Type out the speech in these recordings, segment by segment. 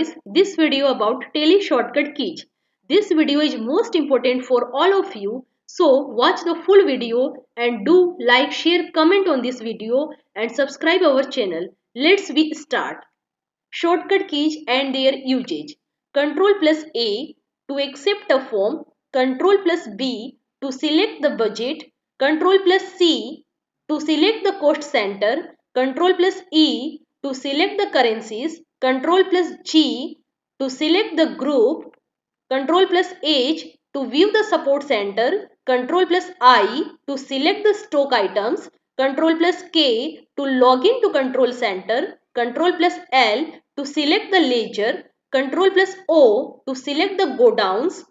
guys, this video about tele shortcut keys. This video is most important for all of you. So watch the full video and do like, share, comment on this video and subscribe our channel. Let's start. Shortcut keys and their usage. Control plus A to accept a form. Control plus B to select the budget. Control plus C to select the cost center. Control plus E to select the currencies. Control plus G to select the group. Control plus H to view the support center. Control plus I to select the stock items. Control plus K to log in to control center. Control plus L to select the ledger. Control plus O to select the go downs.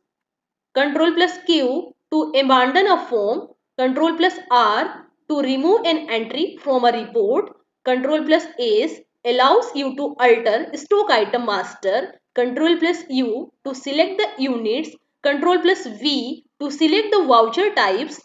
Control plus Q to abandon a form. Control plus R to remove an entry from a report. Control plus S allows you to alter stock item master. Control plus U to select the units. Control plus V to select the voucher types.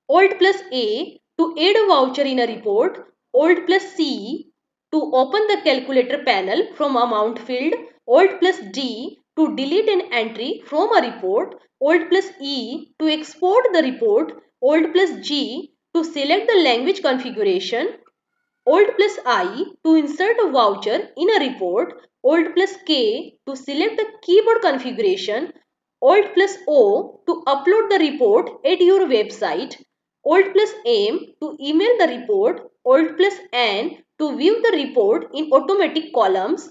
Alt plus A to add a voucher in a report. Alt plus C to open the calculator panel from amount field. Alt plus D to delete an entry from a report. Alt plus E to export the report. Alt plus G to select the language configuration. Alt plus I to insert a voucher in a report. Alt plus K to select the keyboard configuration. Alt plus O to upload the report at your website. Alt plus M to email the report. Alt plus N to view the report in automatic columns.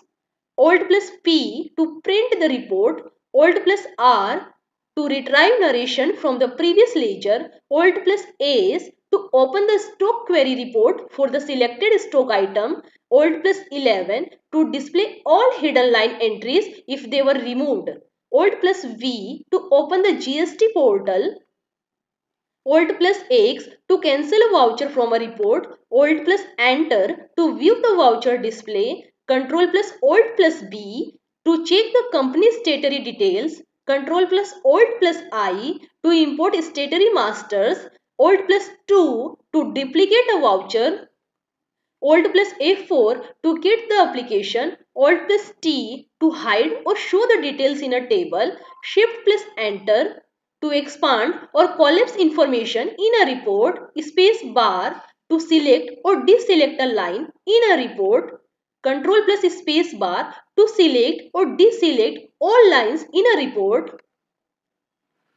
Alt plus P to print the report. Alt plus R to retrieve narration from the previous ledger. Alt plus S to open the stock query report for the selected stock item. Alt plus 11 to display all hidden line entries if they were removed. Alt plus V to open the GST portal. Alt plus X to cancel a voucher from a report. Alt plus Enter to view the voucher display. Control plus Alt plus B to check the company's statutory details. Control plus Alt plus I to import statutory masters. Alt plus 2 to duplicate a voucher. Alt plus F4 to get the application. Alt plus T to hide or show the details in a table. Shift plus Enter to expand or collapse information in a report. Space bar to select or deselect a line in a report. Control plus space bar to select or deselect all lines in a report.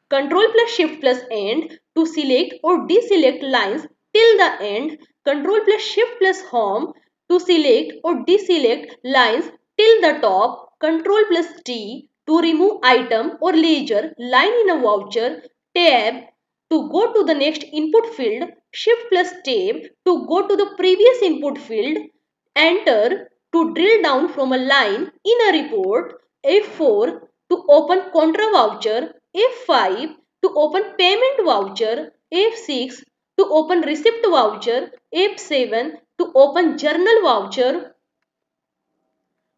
Control plus shift plus end to select or deselect lines till the end. Control plus shift plus home to select or deselect lines till the top. Control plus T to remove item or ledger line in a voucher. Tab to go to the next input field. Shift plus tab to go to the previous input field. Enter to drill down from a line in a report. F4 to open contra voucher. F5 to open payment voucher. F6 to open receipt voucher. F7 to open journal voucher.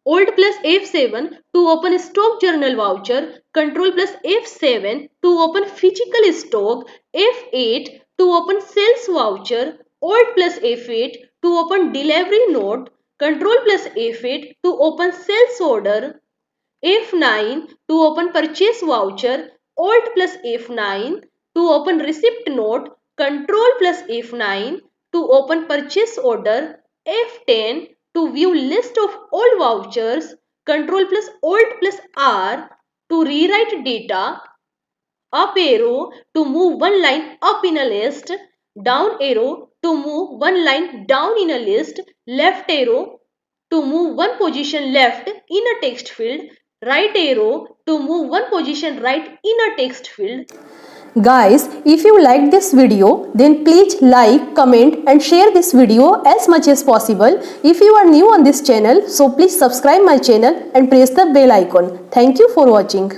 Alt plus F7 to open stock journal voucher. Control plus F7 to open physical stock. F8 to open sales voucher. Alt plus F8 to open delivery note. Control plus F8 to open sales order. F9 to open purchase voucher. Alt plus F9 to open receipt note. Control plus F9 to open purchase order. F10 to view list of all vouchers. Control plus Alt plus R to rewrite data. Up arrow to move one line up in a list. Down arrow to move one line down in a list. Left arrow to move one position left in a text field. Right arrow to move one position right in a text field. Guys, if you liked this video, then please like, comment and share this video as much as possible. If you are new on this channel, so please subscribe my channel and press the bell icon. Thank you for watching.